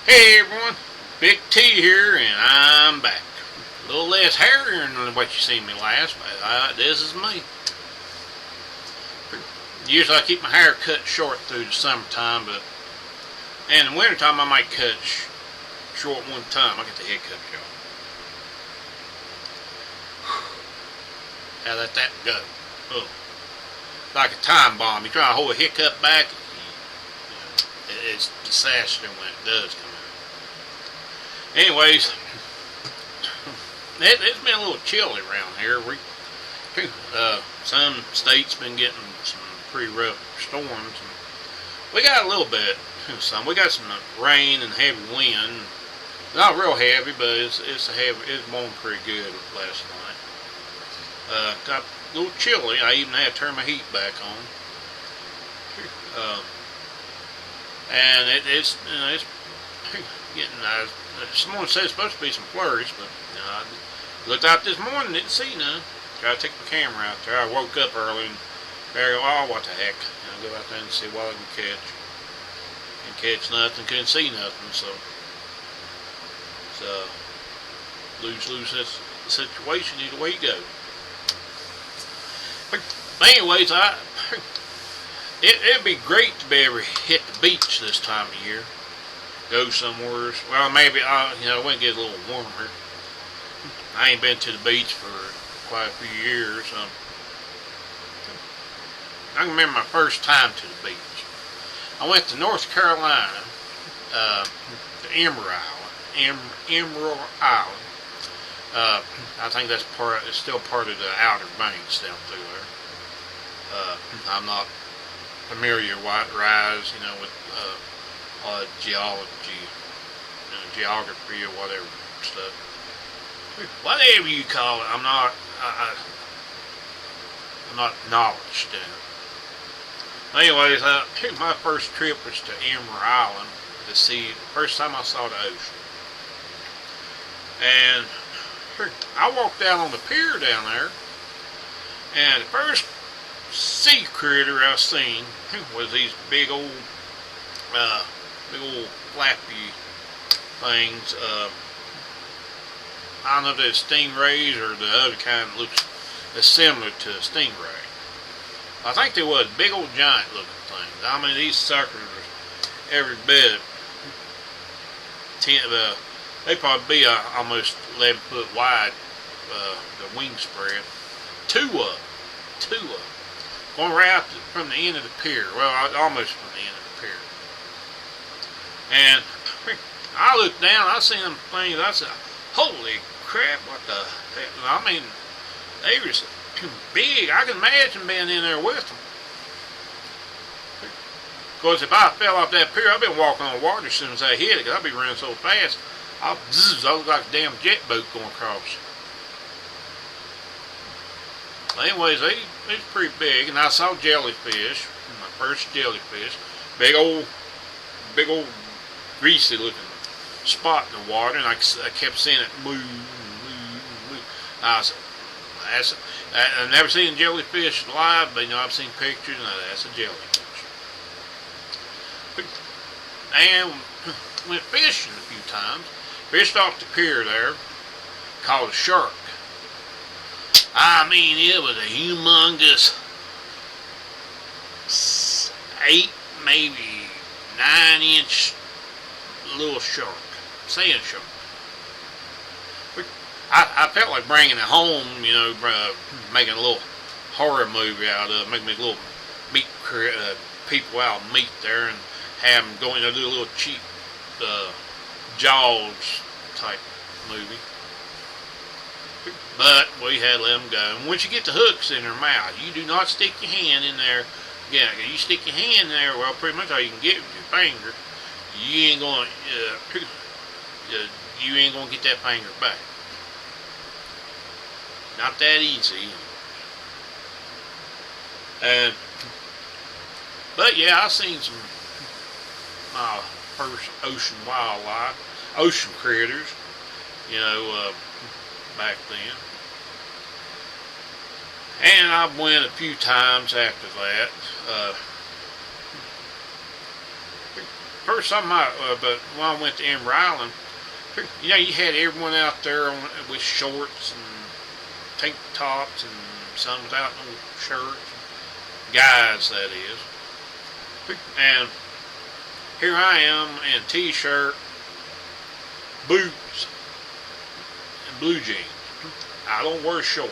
Hey everyone, Big T here, and I'm back. A little less hairier than what you seen me last, but this is me. Usually I keep my hair cut short through the summertime, but in the wintertime I might cut short one time. I get the head cut short. Now let that go. Oh, like a time bomb. You try to hold a hiccup back, it's disaster when it does come out. Anyways, it's been a little chilly around here. Some states been getting some pretty rough storms. We got a little bit. We got some rain and heavy wind. Not real heavy, but it's heavy. It's blowing pretty good last night. Got a little chilly. I even had to turn my heat back on. And it's getting. Someone said it's supposed to be some flurries, but I looked out this morning, didn't see none. Tried to take my camera out there. I woke up early and figured, oh, what the heck? I'll go out there and see what I can catch. Didn't catch nothing, couldn't see nothing, so it's lose situation either way you go. But anyways, it'd be great to be able to hit the beach this time of year. Go somewhere. Well, maybe when it gets a little warmer. I ain't been to the beach for quite a few years. I can remember my first time to the beach. I went to North Carolina, to Emerald Island. I think that's it's still part of the Outer Banks down through there. I'm not familiar with rise, with geography or whatever stuff. Whatever you call it, I'm not knowledge in it. Anyways, my first trip was to Emerald Island to see the first time I saw the ocean. And I walked down on the pier down there, and the first sea critter I seen was these big old flappy things. I don't know if they're stingrays or the other kind that looks similar to a stingray. I think they was big old giant looking things. I mean, these suckers are every bit. They probably be almost 11 foot wide. The wing spread. Two of them. Going right out from the end of the pier. Well, almost from the end of the pier. And I looked down, I seen them things, I said, holy crap, what the heck? I mean, they were big. I can imagine being in there with them. Of course, if I fell off that pier, I'd been walking on water as soon as I hit it, because I'd be running so fast, I look like a damn jet boat going across. Anyways, they was pretty big, and I saw jellyfish, my first jellyfish, big old greasy looking spot in the water, and I kept seeing it move. I've never seen jellyfish live, but I've seen pictures, and that's a jellyfish. And went fishing a few times. Fished off the pier there, caught a shark. I mean, it was a humongous 8, maybe 9-inch little shark, sand shark. I felt like bringing it home, making a little horror movie out of it, making a little meat people out of meat there, and have them do a little cheap Jaws type movie. But we had to let them go. And once you get the hooks in their mouth, you do not stick your hand in there. Yeah, you stick your hand in there, well, pretty much all you can get with your finger. You ain't gonna get that finger back. Not that easy. But yeah, I seen some first ocean wildlife, ocean critters, back then. And I went a few times after that. first time but when I went to Ember Island, you know, you had everyone out there with shorts and tank tops and some without no shirts. Guys, that is. And here I am in t-shirt, boots, and blue jeans. I don't wear shorts.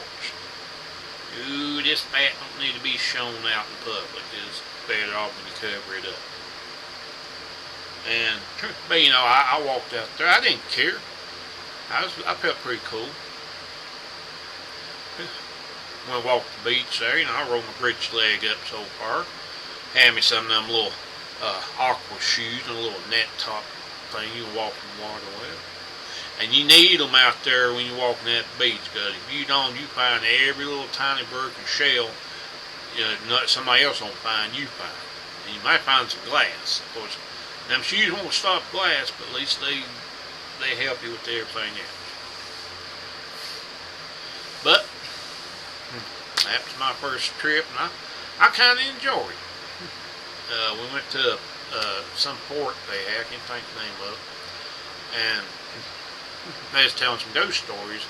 Ooh, this fat don't need to be shown out in public. It's better off when you cover it up. And, but you know, I walked out there. I didn't care. I felt pretty cool. When I walked the beach there, you know, I rolled my bridge leg up so far. Had me some of them little aqua shoes and a little net top thing you can walk in the water with. And you need them out there when you're walking that beach, because if you don't, you find every little tiny broken shell, you know, somebody else won't find, you find. And you might find some glass. Of course, them shoes won't stop glass, but at least they help you with everything else. But that was my first trip, and I kind of enjoyed it. We went to some fort they had, I can't think the name of it, and they was telling some ghost stories,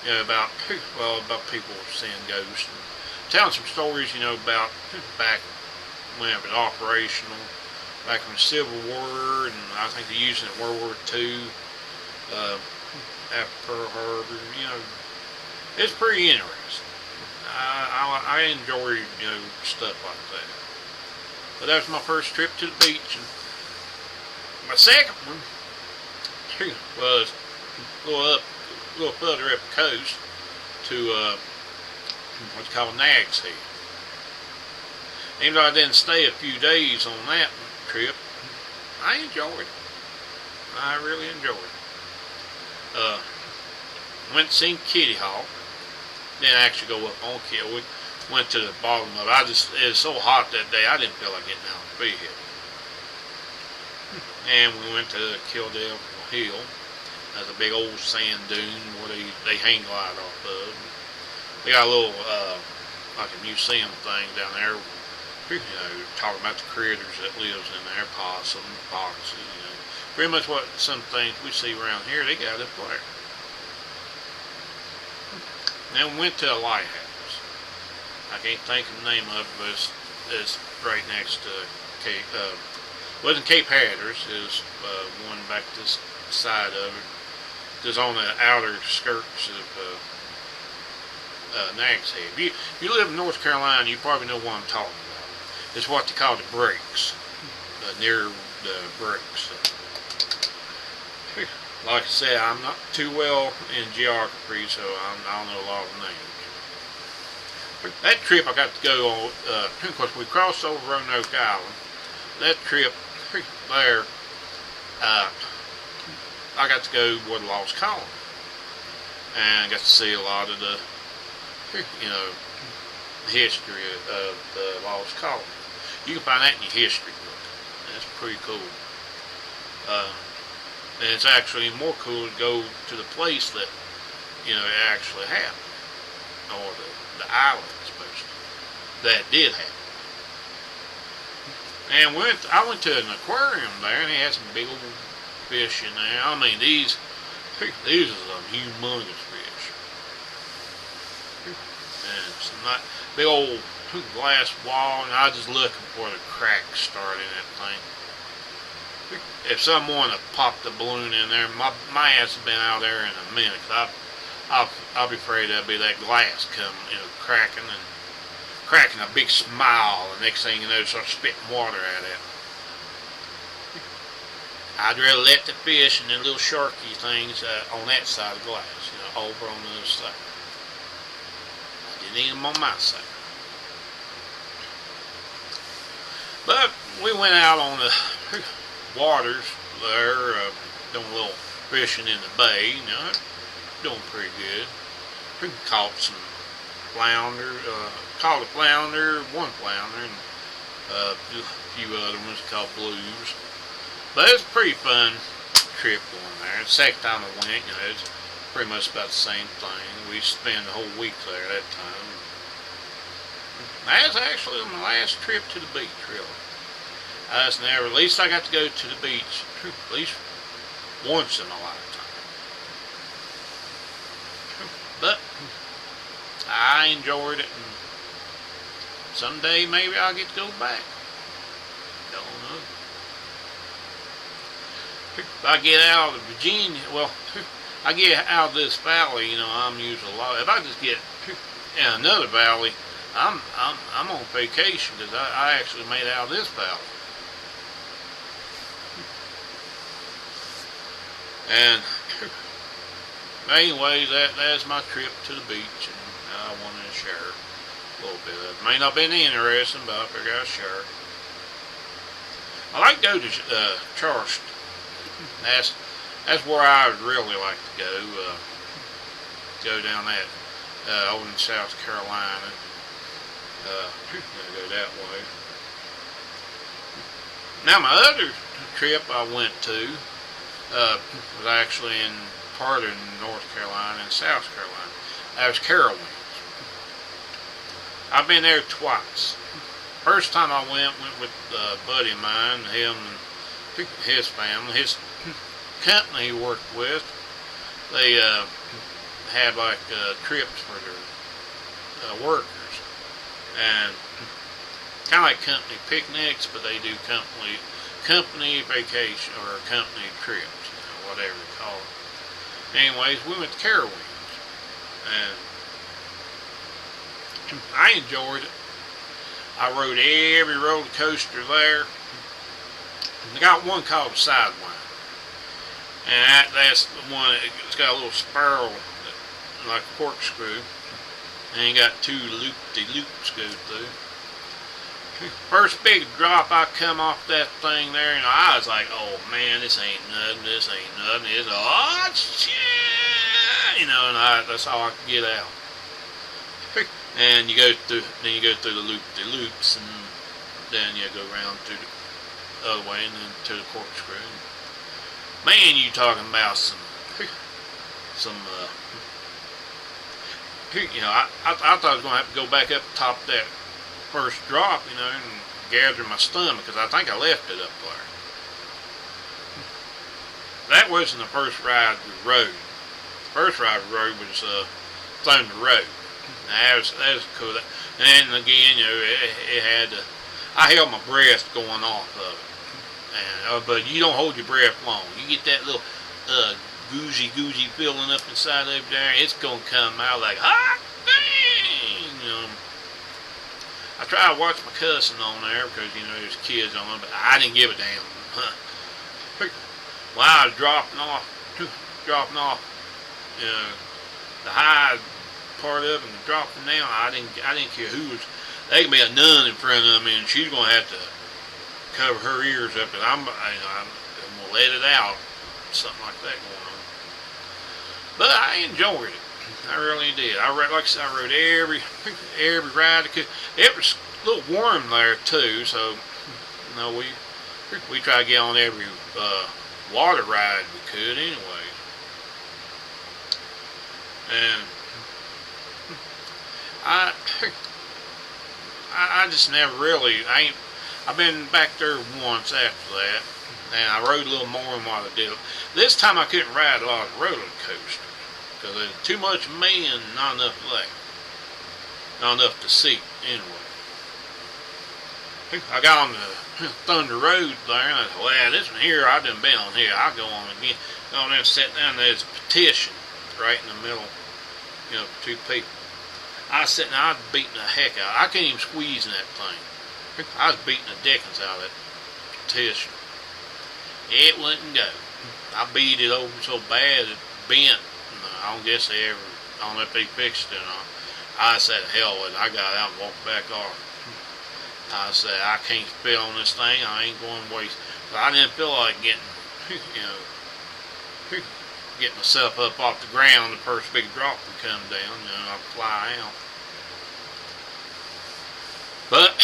you know, about people seeing ghosts, and telling some stories, you know, about back when it was operational, back in the Civil War, and I think they used it in World War II, after Pearl Harbor. You know, it's pretty interesting. I enjoy, you know, stuff like that. But that was my first trip to the beach, and my second one was a little further up the coast to what's called Nag's Head. Even though I didn't stay a few days on that trip, I enjoyed it. I really enjoyed it. Went to see Kitty Hawk. Didn't actually go up on Kitty. We went to the bottom of it. It was so hot that day, I didn't feel like getting out of the bed. And we went to Killdale Hill. That's a big old sand dune where they hang glide off of. They got a little, like a museum thing down there, you know, talking about the critters that lives in there, possums, foxes, you know. Pretty much what some things we see around here, they got up there. Then we went to a lighthouse. I can't think of the name of it, but it's right next to Cape, wasn't Cape Hatteras, it's one back this side of it. It's on the outer skirts of Nag's Head. If you live in North Carolina, you probably know what I'm talking about. It's what they call the breaks, near the breaks. Like I said, I'm not too well in geography, so I don't know a lot of names. But that trip I got to go on, of course we crossed over Roanoke Island. That trip there, I got to go with the Lost Colony, and I got to see a lot of the, you know, history of the Lost Colony. You can find that in your history book. That's pretty cool. And it's actually more cool to go to the place that, you know, it actually happened, or the island, especially, that did happen. And I went to an aquarium there, and they had some big old fish in there. I mean, these are some humongous fish. And some big old glass wall, and I was just looking for the cracks started in that thing. If someone had popped a balloon in there, my ass had been out there in a minute, because I'll be afraid that'd be that glass coming, you know, cracking a big smile, and next thing you know, start spitting water at it. I'd rather let the fish and the little sharky things on that side of the glass, you know, over on the other side. I didn't need them on my side. But we went out on the waters there, doing a little fishing in the bay, you know, doing pretty good. We caught some flounder, caught a flounder, one flounder, and a few other ones called blues. But it was a pretty fun trip going there. The second time I went, you know, it's pretty much about the same thing. We spent the whole week there that time. That was actually my last trip to the beach, really. I just never. At least I got to go to the beach at least once in a lifetime. But I enjoyed it, and someday maybe I'll get to go back. Don't know. If I get out of Virginia, well, I get out of this valley, I'm usually a lot. If I just get in another valley, I'm on vacation because I actually made it out of this valley. And anyway, that's my trip to the beach, and I wanted to share a little bit of it. May not have been interesting, but I figured I'd share. I like to go to Charleston. That's where I would really like to go. Go down that over in South Carolina. Go that way. Now my other trip I went to was actually in part of North Carolina and South Carolina. That was Carowinds. I've been there twice. First time I went with a buddy of mine, him and his family, his company he worked with. They had like trips for their workers, and kind of like company picnics, but they do company vacation or company trips, whatever you call it. Anyways, we went to Carowinds, and I enjoyed it. I rode every roller coaster there. They got one called Sidewind, and that's the one. It's got a little spiral, like a corkscrew, and you got two loop-de-loops go through. First big drop, I come off that thing there, and I was like, "Oh man, this ain't nothing. This ain't nothing. It's oh shit," and that's all I could get out. And you go through the loop-de-loops, and then you go around to the other way, and then to the corkscrew. Man, you talking about some I thought I was going to have to go back up top of that first drop, and gather my stomach, because I think I left it up there. That wasn't the first ride we rode. The first ride we rode was Thunder Road. That was cool. And again, it had I held my breath going off of it. And but you don't hold your breath long. You get that little goozy feeling up inside over there. It's gonna come out like hot dang. I try to watch my cussing on there because there's kids on there, but I didn't give a damn. While I was dropping off, the high part of it and dropping down, I didn't care who was. They could be a nun in front of me, and she's gonna have to cover her ears up, and I'm gonna let it out, something like that going on. But I enjoyed it. I really did. Like I said, I rode every ride I could. It was a little warm there too, so we tried to get on every water ride we could anyway. And I just never really. I've been back there once after that, and I rode a little more than what I did. This time I couldn't ride a lot of roller coasters because there's too much of me and not enough left. Not enough to see anyway. I got on the Thunder Road there, and I thought, well, this one here, I've done been on here. I'll go on again. Go on there and sit down. There's a petition right in the middle, for two people. I was sitting there, I was beating the heck out. I couldn't even squeeze in that thing. I was beating the dickens out of that petition. It wouldn't go. I beat it over so bad it bent. I don't know if they fixed it or not. I said, hell with it. I got out and walked back off. I said, I can't spit on this thing. I ain't going to waste. But I didn't feel like getting myself up off the ground. The first big drop would come down, I'd fly out. But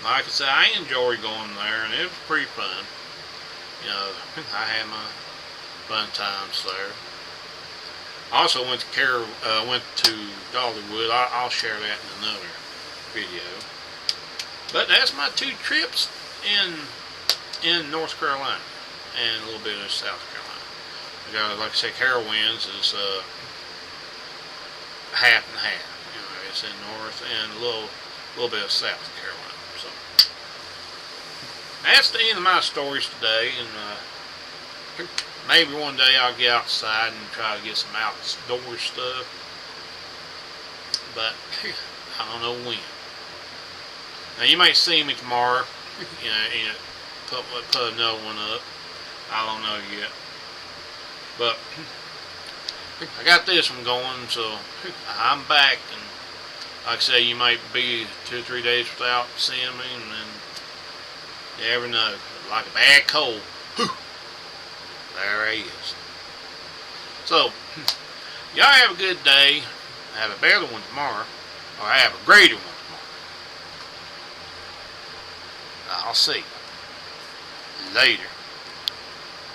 like I said, I enjoyed going there, and it was pretty fun. I had my fun times there. I also went to Dollywood. I'll share that in another video. But that's my two trips in North Carolina and a little bit of South Carolina. I got, like I said, Carowinds is half and half. You know, it's in North and a little bit of South Carolina. So that's the end of my stories today, and maybe one day I'll get outside and try to get some outdoor stuff, but I don't know when. Now you may see me tomorrow, you know, put another one up. I don't know yet, but I got this one going, so I'm back, and like I say, you might be 2 or 3 days without seeing me, and then you never know. Like a bad cold, there he is. So, y'all have a good day. Have a better one tomorrow, or have a greater one tomorrow. I'll see you later.